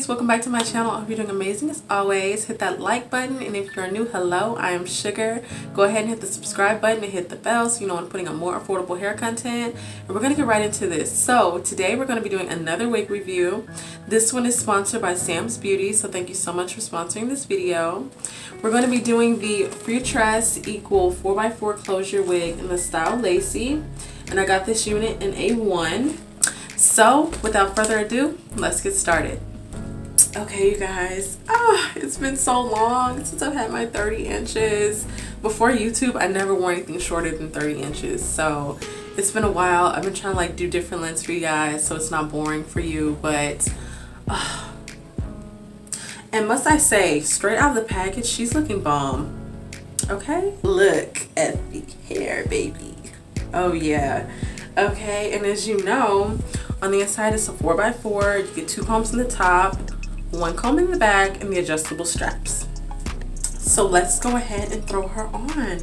guys, welcome back to my channel. I hope you're doing amazing as always. Hit that like button, and if you're new, hello, I am Sugar. Go ahead and hit the subscribe button and hit the bell so you know when I'm putting up more affordable hair content. And we're gonna get right into this. So today we're gonna be doing another wig review. This one is sponsored by Samsbeauty, so thank you so much for sponsoring this video. We're gonna be doing the Futress Equal 4x4 closure wig in the style Lacy, and I got this unit in A1. So without further ado, let's get started. Okay, you guys, it's been so long since I've had my 30 inches. Before YouTube, I never wore anything shorter than 30 inches. So it's been a while. I've been trying to like do different lengths for you guys so it's not boring for you, but and must I say, straight out of the package, she's looking bomb. Okay, look at the hair, baby. Oh yeah. Okay, and as you know, on the inside it's a 4x4. You get 2 combs in the top, 1 comb in the back, and the adjustable straps. So let's go ahead and throw her on.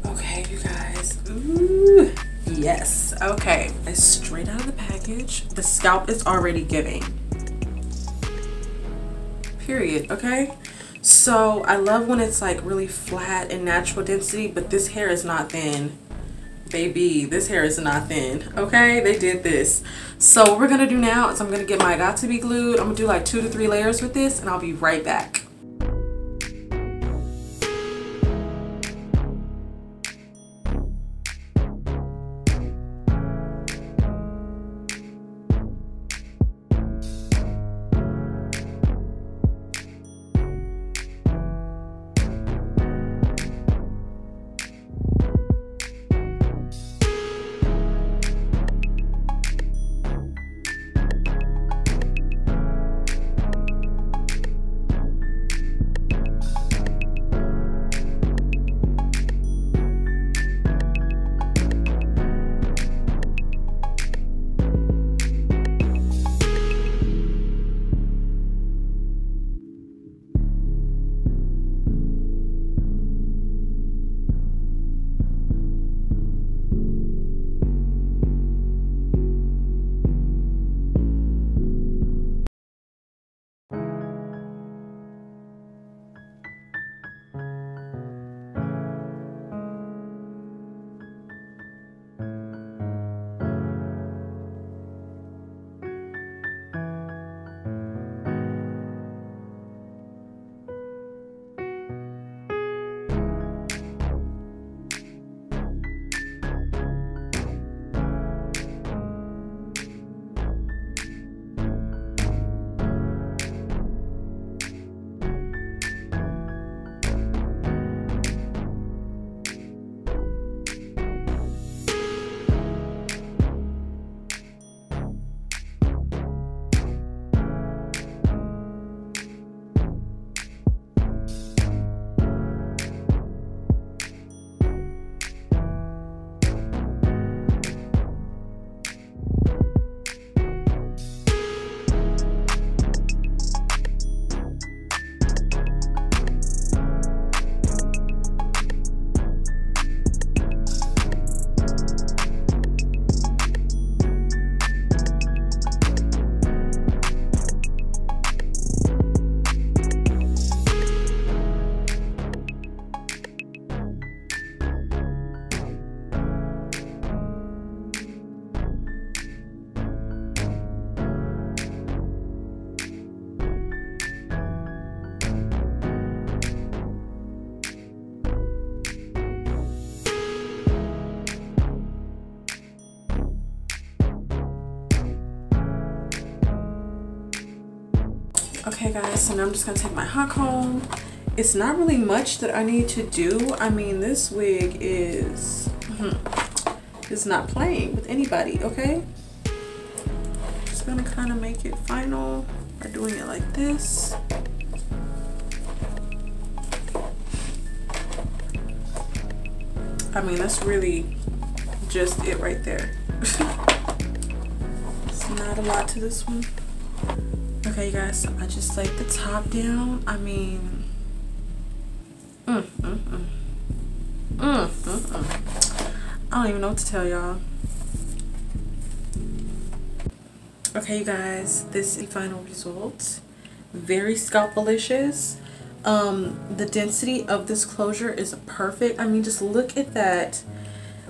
Okay, you guys. Ooh, yes. Okay, it's straight out of the package. The scalp is already giving. Period. Okay. So I love when it's like really flat and natural density, but this hair is not thin. Baby, this hair is not thin. Okay, they did this. So what we're gonna do now is I'm gonna get my Got2b glued. I'm gonna do like 2 to 3 layers with this, and I'll be right back. Okay guys, so now I'm just gonna take my hot comb. It's not really much that I need to do. I mean, this wig is not playing with anybody, okay? Just gonna kind of make it final by doing it like this. I mean, that's really just it right there. It's not a lot to this one. Okay, you guys, so I just laid the top down. I mean, I don't even know what to tell y'all. Okay, you guys, this is the final result. Very scalpalicious. The density of this closure is perfect. I mean, just look at that.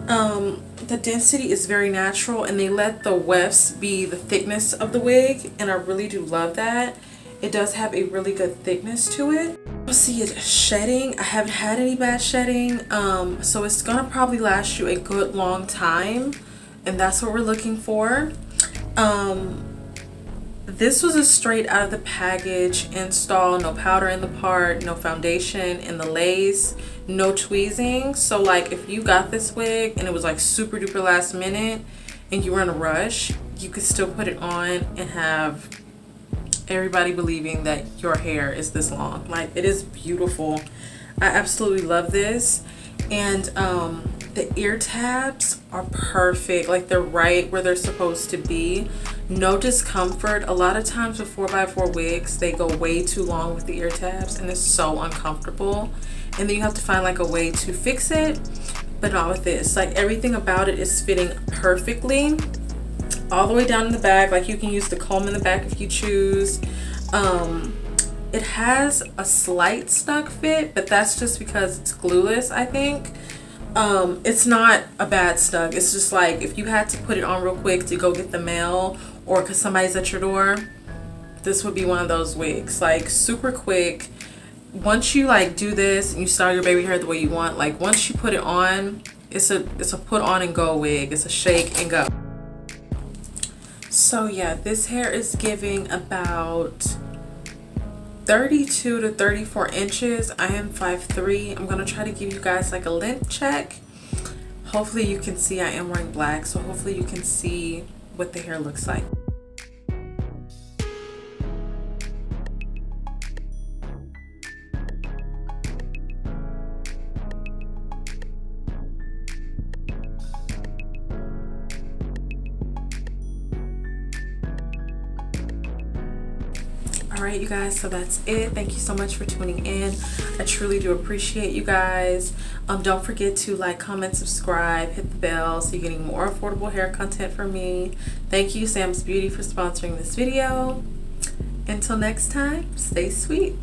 The density is very natural, and they let the wefts be the thickness of the wig, and I really do love that. It does have a really good thickness to it. You'll see it shedding. I haven't had any bad shedding, so it's gonna probably last you a good long time, and that's what we're looking for. This was a straight out of the package install. No powder in the part, no foundation in the lace, no tweezing. So like if you got this wig and it was like super duper last minute and you were in a rush, you could still put it on and have everybody believing that your hair is this long. Like, it is beautiful. I absolutely love this. And the ear tabs are perfect. Like, they're right where they're supposed to be. No discomfort. A lot of times with 4x4 wigs, they go way too long with the ear tabs and it's so uncomfortable. And then you have to find like a way to fix it, but not with this. Like, everything about it is fitting perfectly all the way down in the back. Like, you can use the comb in the back if you choose. It has a slight snug fit, but that's just because it's glueless, I think. It's not a bad snug. It's just like if you had to put it on real quick to go get the mail or because somebody's at your door, this would be one of those wigs. Like, super quick. Once you like do this and you style your baby hair the way you want, like once you put it on, it's a put on and go wig. It's a shake and go. So yeah, this hair is giving about 32 to 34 inches. I am 5'3". I'm gonna try to give you guys like a length check. Hopefully you can see I am wearing black, so hopefully you can see what the hair looks like. Alright, you guys, so that's it. Thank you so much for tuning in. I truly do appreciate you guys. Don't forget to like, comment, subscribe, hit the bell so you're getting more affordable hair content from me. Thank you, Samsbeauty, for sponsoring this video. Until next time, stay sweet.